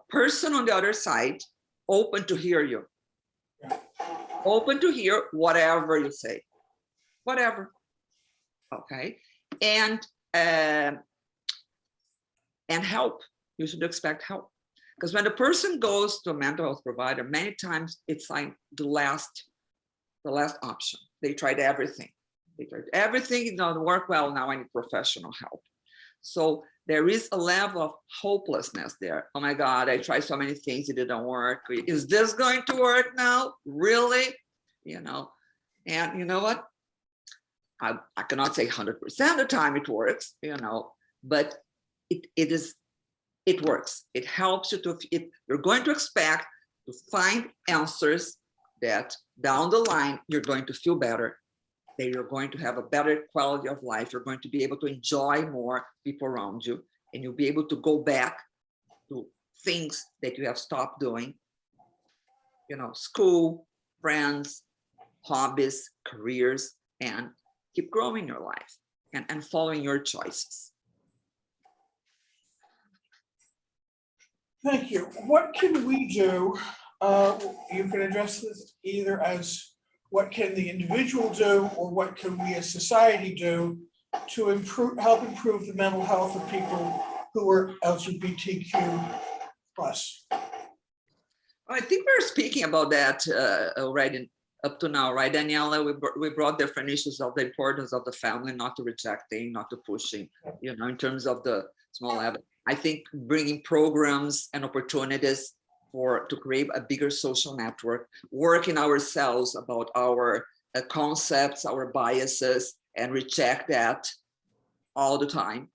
person on the other side open to hear you, open to hear whatever you say, whatever. Okay, and help. You should expect help, because when the person goes to a mental health provider, many times it's like the last option. They tried everything. It doesn't work well. Now I need professional help. So there is a level of hopelessness there. Oh my God, I tried so many things, it didn't work. Is this going to work now? Really? And you know what? I cannot say 100% of the time it works, but it works. It helps you you're going to expect to find answers that down the line, you're going to feel better, that you're going to have a better quality of life. You're going to be able to enjoy more people around you, and you'll be able to go back to things that you have stopped doing, school, friends, hobbies, careers, and keep growing your life and following your choices. Thank you. What can we do? You can address this either as what can the individual do, or what can we as society do to help improve the mental health of people who are LGBTQ plus? I think we're speaking about that already up to now, right, Daniella? We brought different issues of the importance of the family, not to rejecting, not to pushing, in terms of the small level. I think bringing programs and opportunities to create a bigger social network, working ourselves about our concepts, our biases, and reject that all the time,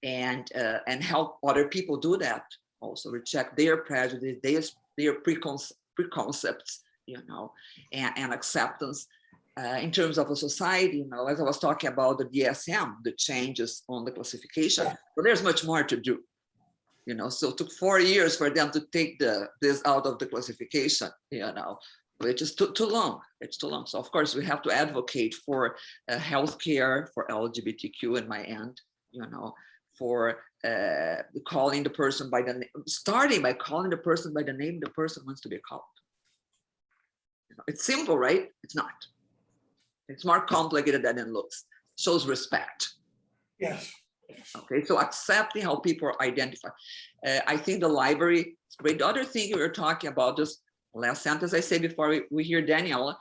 and help other people do that. Also reject their prejudice, their preconcepts, and acceptance. In terms of a society, as I was talking about the DSM, the changes on the classification, but there's much more to do. So it took 4 years for them to take this out of the classification, which is too long. It's too long. So of course we have to advocate for healthcare for LGBTQ in my end, for calling the person by the name, starting by calling the person by the name the person wants to be called. It's simple, right? It's not. It's more complicated than it looks. Shows respect. Yes. Okay, so accepting how people identify. I think the library is great. The other thing we were talking about, just last sentence I say before we hear Danielle,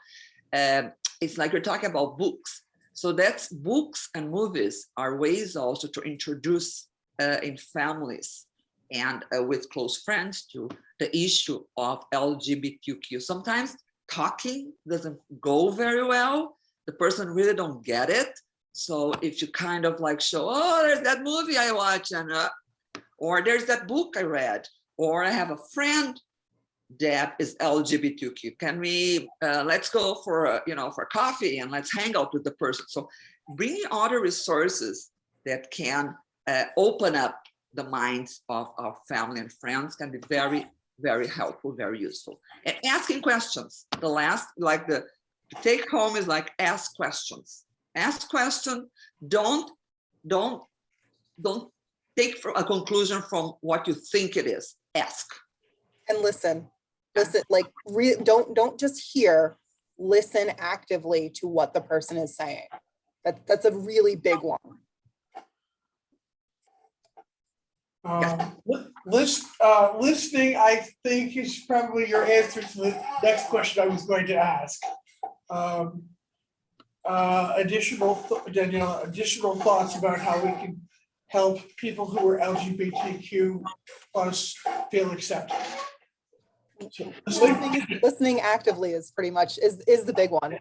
it's like we're talking about books. So that's books and movies are ways also to introduce in families and with close friends to the issue of LGBTQ. Sometimes talking doesn't go very well. The person really don't get it. So if you kind of like show, oh, there's that movie I watched, and or there's that book I read, or I have a friend that is LGBTQ. Can we let's go for for coffee and let's hang out with the person. So bringing other resources that can open up the minds of our family and friends can be very, very helpful, very useful. And asking questions. The last, like the take home is like ask questions. Ask question. Don't take a conclusion from what you think it is. Ask. And listen, like don't just hear, listen actively to what the person is saying. That's a really big one. Listening, I think, is probably your answer to the next question I was going to ask. Danielle, additional thoughts about how we can help people who are LGBTQ plus feel accepted. Listening actively is pretty much is the big one.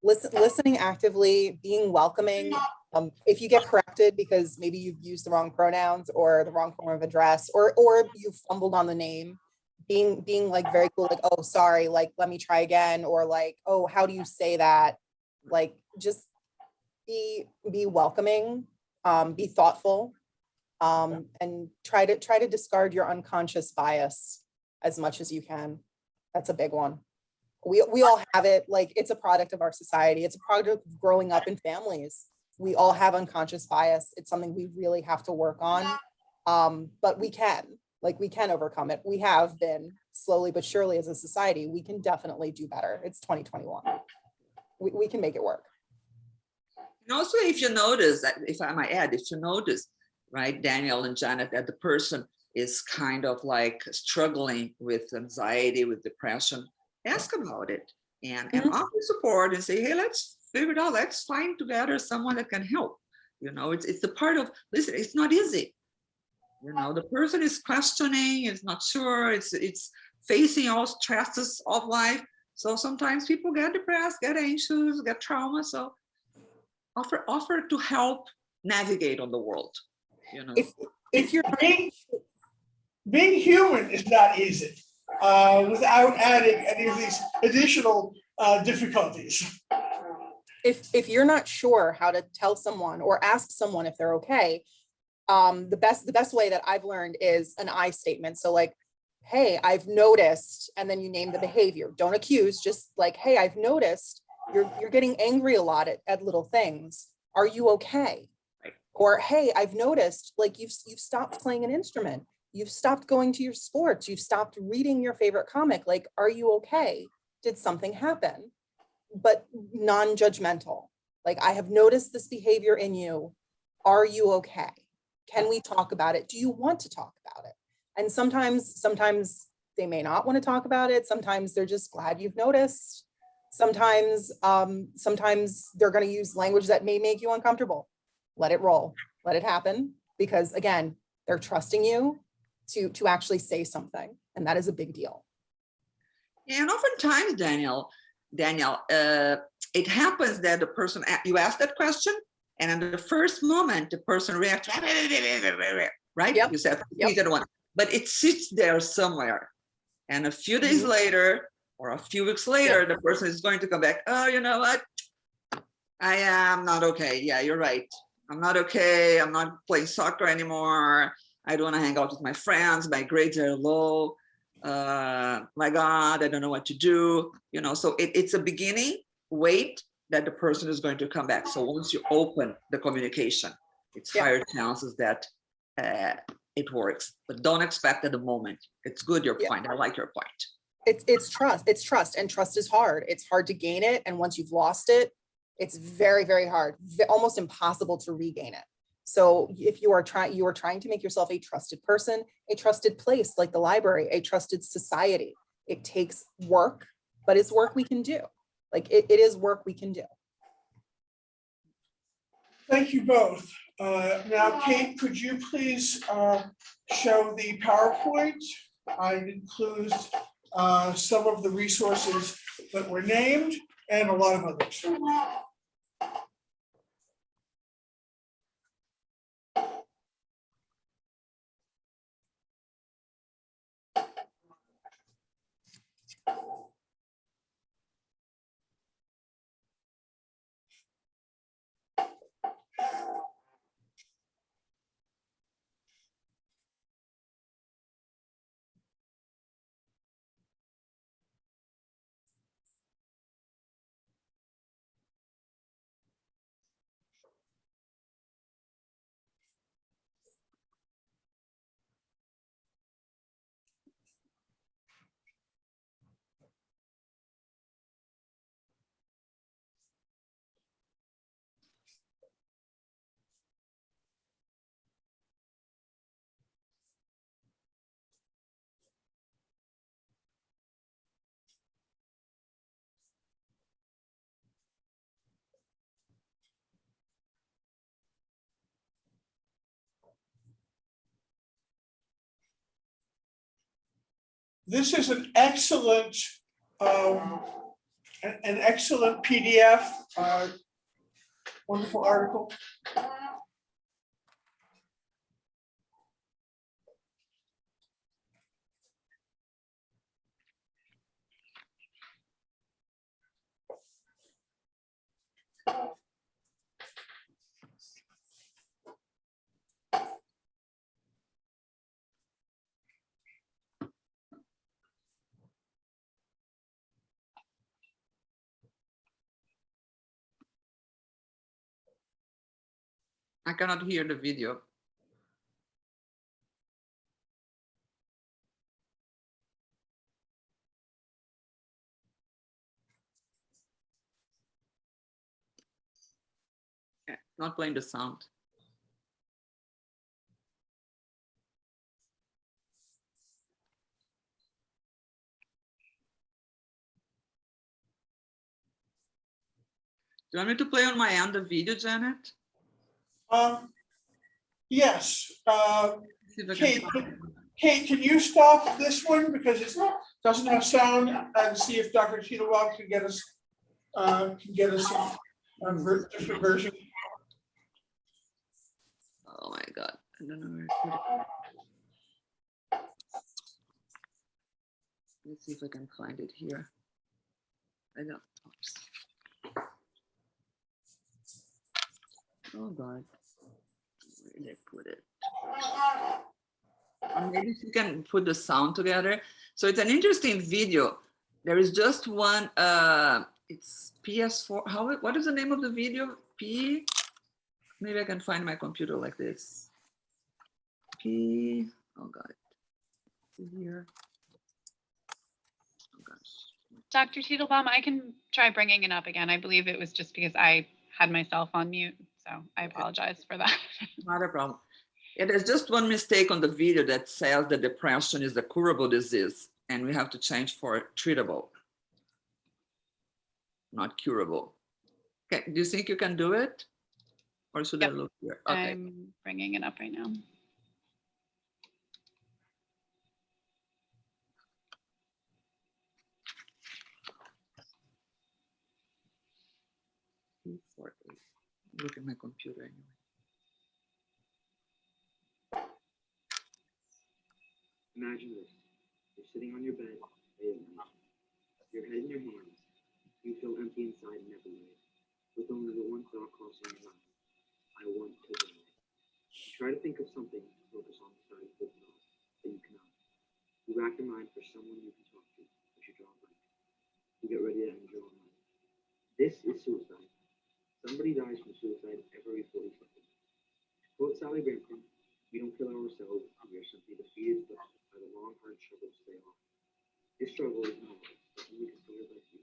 Listening actively, being welcoming. If you get corrected because maybe you've used the wrong pronouns or the wrong form of address, or you fumbled on the name, being like very cool, like, oh, sorry, like, let me try again, or like, oh, how do you say that? Like, just be welcoming, be thoughtful, and try to discard your unconscious bias as much as you can. That's a big one. We all have it. Like, it's a product of our society. It's a product of growing up in families. We all have unconscious bias. It's something we really have to work on. But we can overcome it. We have been slowly but surely as a society. We can definitely do better. It's 2021. We can make it work. And also, if you notice, if I might add, if you notice, right, Danielle and Janet, that the person is kind of like struggling with anxiety, with depression, ask about it and offer support and say, hey, let's figure it out. Let's find together someone that can help. It's the part of, listen, it's not easy. The person is questioning, is not sure, it's facing all stresses of life. So sometimes people get depressed, get anxious, get trauma. So offer to help navigate on the world. If you're being human is not easy without adding any of these additional difficulties. If you're not sure how to tell someone or ask someone if they're okay, the best way that I've learned is an I statement. So like, hey, I've noticed, and then you name the behavior. Don't accuse, just like, hey, I've noticed you're getting angry a lot at little things. Are you okay? Right. Or, hey, I've noticed like you've stopped playing an instrument. You've stopped going to your sports. You've stopped reading your favorite comic. Like, are you okay? Did something happen? But non-judgmental. Like, I have noticed this behavior in you. Are you okay? Can we talk about it? Do you want to talk about it? And sometimes they may not want to talk about it. Sometimes they're just glad you've noticed. Sometimes they're going to use language that may make you uncomfortable. Let it roll. Let it happen. Because again, they're trusting you to actually say something. And that is a big deal. And oftentimes, Danielle, it happens that the person, you ask that question, and in the first moment, the person reacts, right? Yep. You said, Yep. one, but it sits there somewhere. And a few days later, or a few weeks later, the person is going to come back, oh, you know what? I am not okay. Yeah, you're right. I'm not okay. I'm not playing soccer anymore. I don't want to hang out with my friends. My grades are low. my God, I don't know what to do. You know, so it's a beginning. Wait that the person is going to come back. So once you open the communication, it's higher chances that it works. But don't expect at the moment. It's good, your point. I like your point. It's trust, and trust is hard. It's hard to gain it, and once you've lost it, it's very, very hard, almost impossible to regain it. So if you are trying to make yourself a trusted person, a trusted place like the library, a trusted society, it takes work, but it's work we can do. Like it is work we can do. Thank you both. Now, Kate, could you please show the PowerPoint? I include some of the resources that were named and a lot of others. This is an excellent PDF, wonderful article. I cannot hear the video. Yeah, not playing the sound. Do you want me to play on my end the video, Janet? Yes. See if I Kate, can Kate, can you stop this one because it doesn't have sound, and see if Dr. Tetelbom can get us a different version. Oh my God, I don't know where to put it. Let's see if I can find it here. I don't. Oops. Oh God, where did I put it? Or maybe if you can put the sound together. So it's an interesting video. There is just one. It's PS4. What is the name of the video? Maybe I can find my computer like this. Oh God, here. Oh gosh. Dr. Tetelbom, I can try bringing it up again. I believe it was just because I had myself on mute, so I apologize for that. Not a problem. Yeah, there's just one mistake on the video that says that depression is a curable disease, and we have to change for treatable, not curable. Okay, do you think you can do it? Or should I look here? Okay. I'm bringing it up right now. Look at my computer anyway. Imagine this. You're sitting on your bed, late at night. Your head in your hands. You feel empty inside and everywhere, with only the one thought crossing your mind. I want to die. Try to think of something to focus on besides the thought that you cannot. You rack your mind for some somebody dies from suicide every 40 seconds. To quote Sally Branson, we don't kill ourselves, we are simply defeated by the long, hard struggle to stay alive. This struggle is not ours, but only discovered by you.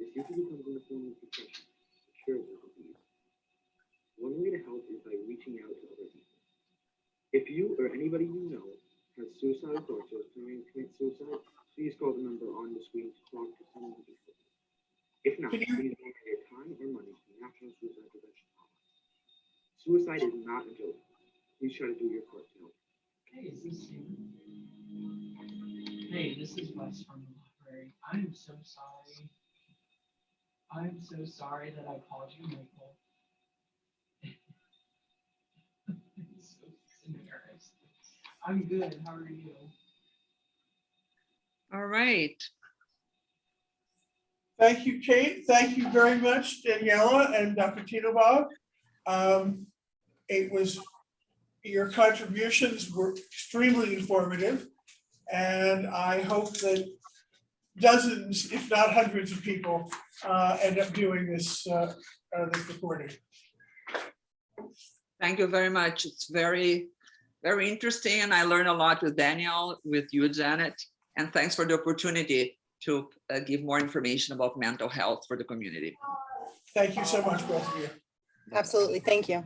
This usually comes in the form of depression, a curable disease. One way to help is by reaching out to other people. If you or anybody you know has suicidal thoughts or is planning to commit suicide, please call the number on the screen to talk to someone who can help you. If not, Can you- please donate your time or money to the National Suicide Prevention Hotline. Suicide is not a joke. Please try to do your part to help. Hey, is this you? Hey, this is Wes from the library. I'm so sorry. I'm so sorry that I called you Michael. I'm so embarrassed. I'm good. How are you? All right. Thank you, Kate. Thank you very much, Daniela and Dr. Tetelbom. Your contributions were extremely informative. And I hope that dozens, if not hundreds of people end up doing this recording. Thank you very much. It's very, very interesting. I learned a lot with Danielle, with you, Janet, and thanks for the opportunity to give more information about mental health for the community. Thank you so much, both of you. Absolutely. Thank you.